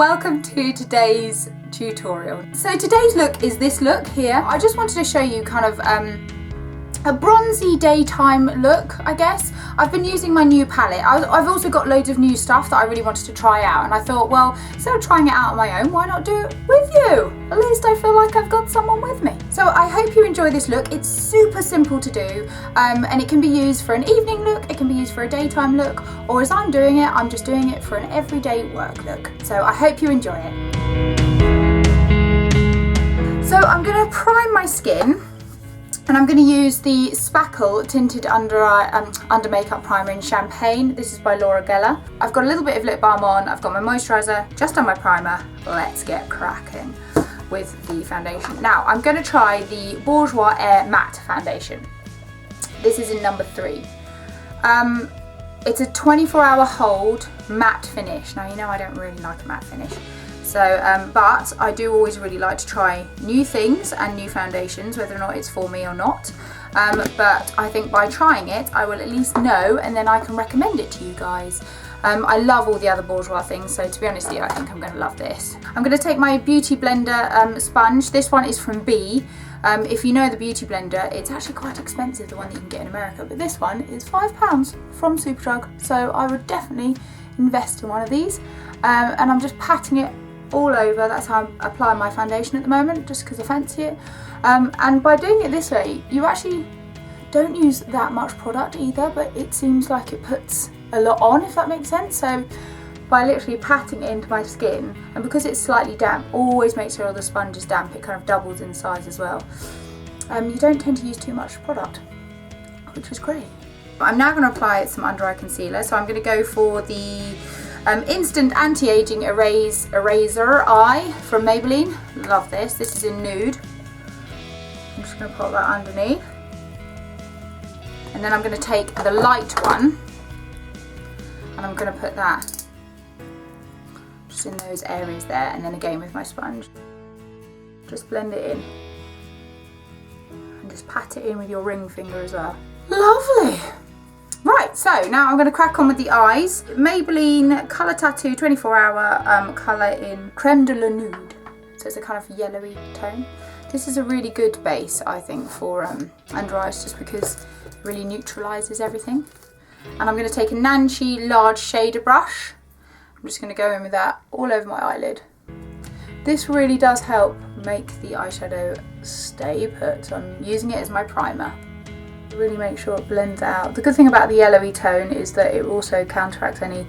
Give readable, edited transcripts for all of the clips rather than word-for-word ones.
welcome to today's tutorial. So today's look is this look here. I just wanted to show you kind of a bronzy daytime look, I guess. I've been using my new palette. I've also got loads of new stuff that I really wanted to try out, and I thought, well, instead of trying it out on my own, why not do it with you? At least I feel like I've got someone with me. So I hope you enjoy this look. It's super simple to do, and it can be used for an evening look, it can be used for a daytime look, or as I'm doing it, I'm just doing it for an everyday work look. So I hope you enjoy it. So I'm gonna prime my skin. And I'm going to use the Spackle Tinted Under Makeup Primer in Champagne. This is by Laura Geller. I've got a little bit of lip balm on, I've got my moisturiser, just on my primer. Let's get cracking with the foundation. Now, I'm going to try the Bourjois Air Matte Foundation. This is in number 3. It's a 24-hour hold matte finish. Now, you know I don't really like a matte finish. So, but I do always really like to try new things and new foundations, whether or not it's for me or not. But I think by trying it, I will at least know, and then I can recommend it to you guys. I love all the other Bourjois things, so to be honest with you, I think I'm going to love this. I'm going to take my Beauty Blender sponge. This one is from B. If you know the Beauty Blender, it's actually quite expensive, the one that you can get in America, but this one is £5 from Superdrug, so I would definitely invest in one of these. And I'm just patting it all over. That's how I apply my foundation at the moment, just because I fancy it. And by doing it this way, you actually don't use that much product either, but it seems like it puts a lot on, if that makes sense. So by literally patting it into my skin, and because it's slightly damp, always make sure the sponge is damp, it kind of doubles in size as well. You don't tend to use too much product, which is great. I'm now going to apply some under eye concealer, so I'm going to go for the Instant Anti-Aging Eraser Eye from Maybelline. Love this. This is in nude. I'm just going to put that underneath. And then I'm going to take the light one and I'm going to put that just in those areas there, and then again with my sponge. Just blend it in. And just pat it in with your ring finger as well. Lovely! Right, so now I'm going to crack on with the eyes. Maybelline Colour Tattoo 24-hour colour in Creme de la Nude. So it's a kind of yellowy tone. This is a really good base, I think, for under eyes, just because it really neutralises everything. And I'm going to take a Nancy large shader brush. I'm just going to go in with that all over my eyelid. This really does help make the eyeshadow stay put, so I'm using it as my primer. Really make sure it blends out. The good thing about the yellowy tone is that it also counteracts any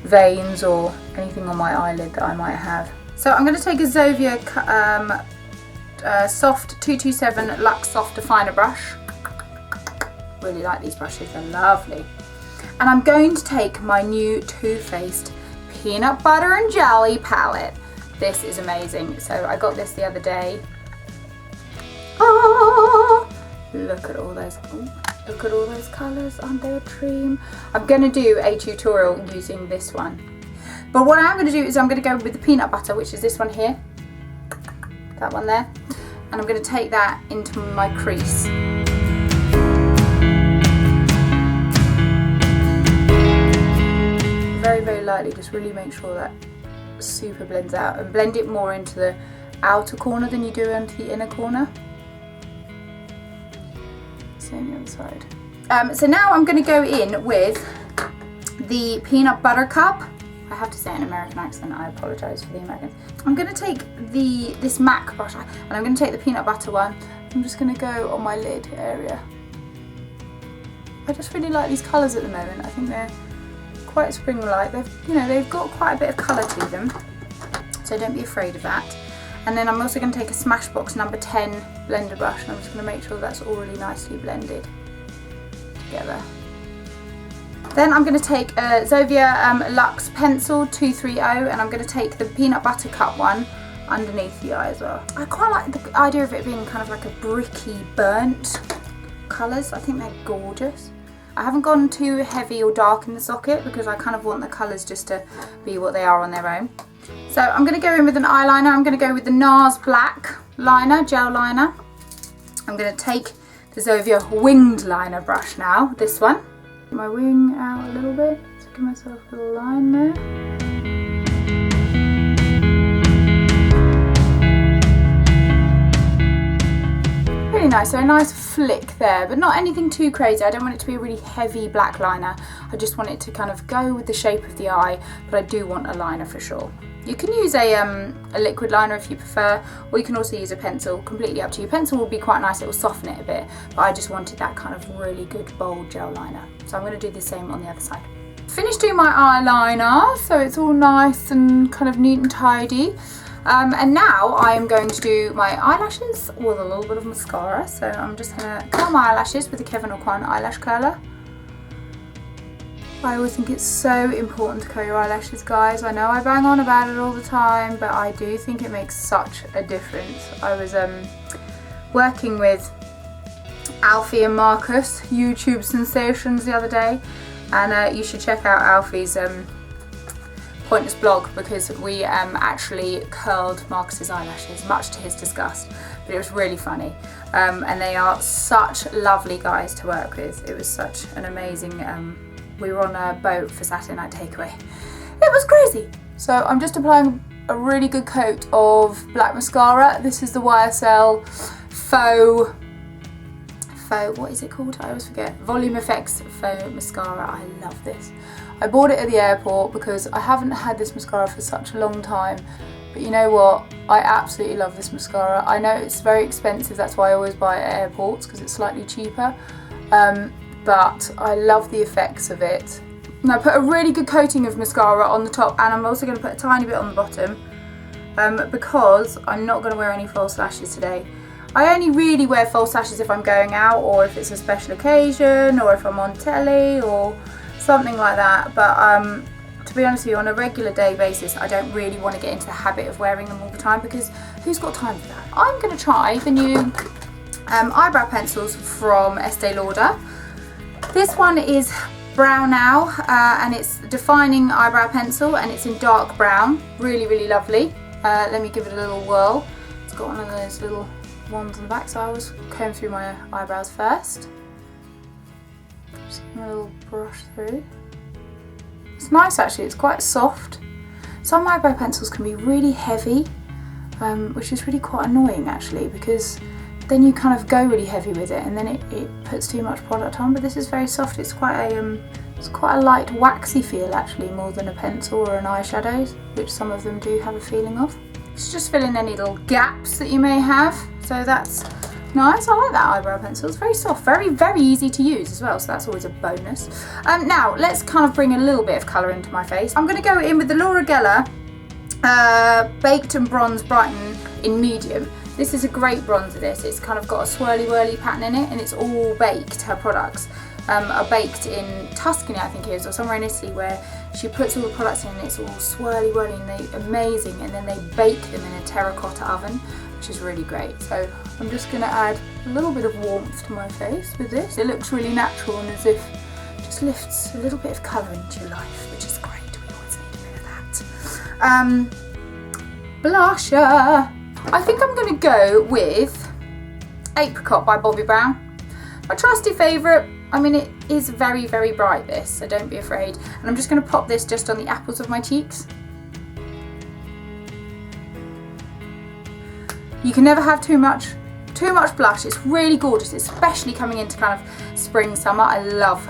veins or anything on my eyelid that I might have. So I'm going to take a aZyvZm Soft 227 Luxe Soft Definer brush. Really like these brushes, they're lovely. And I'm going to take my new Too Faced Peanut Butter and Jelly palette. This is amazing. So I got this the other day. Oh! Look at all those, look at all those colours, aren't they a dream? I'm going to do a tutorial using this one. But what I'm going to do is I'm going to go with the peanut butter, which is this one here. That one there. And I'm going to take that into my crease. Very, very lightly, just really make sure that super blends out. And blend it more into the outer corner than you do into the inner corner. Same the other side. So now I'm going to go in with the Peanut Butter Cup. I have to say it in an American accent, I apologise for the Americans. I'm going to take this MAC brush and I'm going to take the peanut butter one. I'm just going to go on my lid area. I just really like these colours at the moment. I think they're quite spring-like. They've got quite a bit of colour to them, so don't be afraid of that. And then I'm also going to take a Smashbox number 10 blender brush, and I'm just going to make sure that's all really nicely blended together. Then I'm going to take a aZyvZm Luxe Pencil 230, and I'm going to take the Peanut Butter Cup one underneath the eye as well. I quite like the idea of it being kind of like a bricky, burnt colours. I think they're gorgeous. I haven't gone too heavy or dark in the socket because I kind of want the colours just to be what they are on their own. So I'm going to go in with an eyeliner. I'm going to go with the NARS Black liner, gel liner. I'm going to take the aZyvZm Winged Liner brush now, this one. Get my wing out a little bit, so give myself a little line there. nice. So a nice flick there, but not anything too crazy. I don't want it to be a really heavy black liner. I just want it to kind of go with the shape of the eye, but I do want a liner for sure. You can use a liquid liner if you prefer, or you can also use a pencil, completely up to you. Pencil will be quite nice, it will soften it a bit, but I just wanted that kind of really good bold gel liner. So I'm going to do the same on the other side. Finished doing my eyeliner, so it's all nice and kind of neat and tidy. And now I am going to do my eyelashes with a little bit of mascara. So I'm just going to curl my eyelashes with the Kevyn Aucoin eyelash curler. I always think it's so important to curl your eyelashes, guys. I know I bang on about it all the time, but I do think it makes such a difference. I was working with Alfie and Marcus, YouTube sensations, the other day, and you should check out Alfie's Pointless blog, because we actually curled Marcus's eyelashes, much to his disgust, but it was really funny. And they are such lovely guys to work with. It was such an amazing, we were on a boat for Saturday night takeaway. It was crazy. So I'm just applying a really good coat of black mascara. This is the YSL faux, what is it called? I always forget. Volume Effects Faux Mascara. I love this. I bought it at the airport because I haven't had this mascara for such a long time. But you know what? I absolutely love this mascara. I know it's very expensive, that's why I always buy it at airports, because it's slightly cheaper. But I love the effects of it. And I put a really good coating of mascara on the top, and I'm also going to put a tiny bit on the bottom, because I'm not going to wear any false lashes today. I only really wear false lashes if I'm going out, or if it's a special occasion, or if I'm on telly, or something like that. But to be honest with you, on a regular day basis, I don't really want to get into the habit of wearing them all the time, because who's got time for that? I'm going to try the new eyebrow pencils from Estee Lauder. This one is Brow Now, and it's defining eyebrow pencil, and it's in dark brown. Really, really lovely. Let me give it a little whirl. It's got one of those little ones on the back, so I always comb through my eyebrows first. Just give a little brush through. It's nice actually, it's quite soft. Some eyebrow pencils can be really heavy, which is really quite annoying actually, because then you kind of go really heavy with it, and then it puts too much product on. But this is very soft. It's quite a light waxy feel actually, more than a pencil or an eyeshadow, which some of them do have a feeling of. It's just fill in any little gaps that you may have. So that's nice. I like that eyebrow pencil. It's very soft, very, very easy to use as well. So that's always a bonus. Now let's kind of bring a little bit of colour into my face. I'm going to go in with the Laura Geller Baked and Bronze Brighten in medium. This is a great bronzer, this. It's kind of got a swirly whirly pattern in it, and it's all baked. Her products are baked in Tuscany, I think it is, or somewhere in Italy, where she puts all the products in and it's all swirly whirly and they're amazing, and then they bake them in a terracotta oven, which is really great. So I'm just going to add a little bit of warmth to my face with this. It looks really natural and as if it just lifts a little bit of colour into your life, which is great. We always need a bit of that. Blusher. I think I'm going to go with Apricot by Bobbi Brown. My trusty favourite. I mean, it is very, very bright, this, so don't be afraid. And I'm just going to pop this just on the apples of my cheeks. You can never have too much blush. It's really gorgeous, especially coming into kind of spring, summer. I love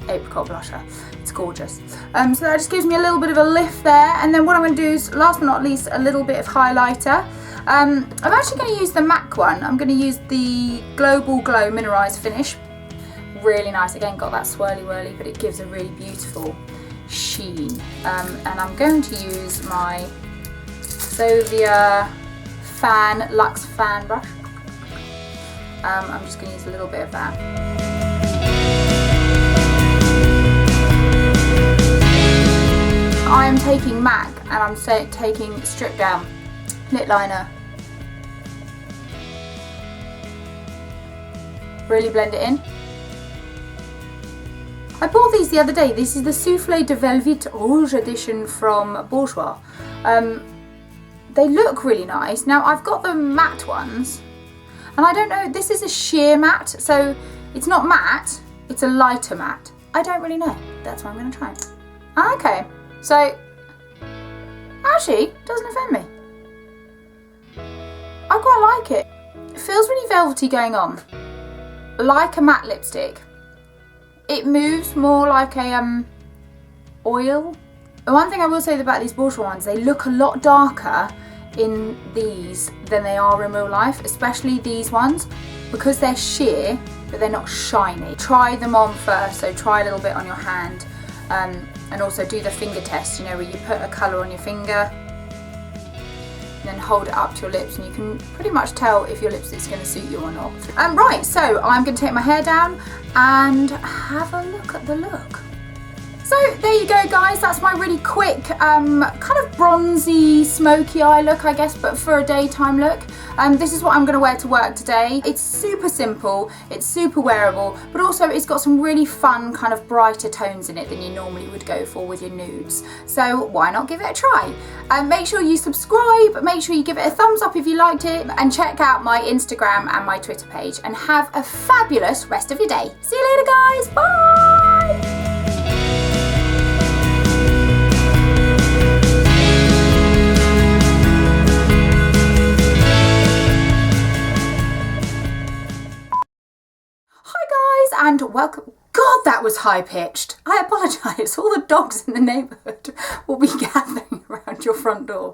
Apricot blusher. It's gorgeous. So that just gives me a little bit of a lift there. And then what I'm going to do is, last but not least, a little bit of highlighter. I'm actually going to use the MAC one. I'm going to use the Global Glow Mineralize Finish. Really nice. Again, got that swirly whirly, but it gives a really beautiful sheen. And I'm going to use my EyeStudio Luxe Fan brush. I'm just going to use a little bit of that. I am taking MAC and I'm taking Strip Down lip liner. Really blend it in. I bought these the other day. This is the Soufflé de Velvet Rouge edition from Bourjois. They look really nice. Now I've got the matte ones, and I don't know, this is a sheer matte, so it's not matte, it's a lighter matte. I don't really know. That's why I'm going to try it. Okay, so actually, it doesn't offend me. I quite like it. It feels really velvety going on, like a matte lipstick. It moves more like a oil. The one thing I will say about these water ones, they look a lot darker in these than they are in real life, especially these ones, because they're sheer but they're not shiny. Try them on first, so try a little bit on your hand, and also do the finger test, you know, where you put a colour on your finger and then hold it up to your lips, and you can pretty much tell if your lipstick's going to suit you or not. Right, so I'm going to take my hair down and have a look at the look. So there you go guys, that's my really quick kind of bronzy smoky eye look, I guess, but for a daytime look. This is what I'm going to wear to work today. It's super simple, it's super wearable, but also it's got some really fun kind of brighter tones in it than you normally would go for with your nudes. So why not give it a try? Make sure you subscribe, make sure you give it a thumbs up if you liked it, and check out my Instagram and my Twitter page, and have a fabulous rest of your day. See you later guys, bye! And welcome. God, that was high pitched. I apologise. All the dogs in the neighbourhood will be gathering around your front door.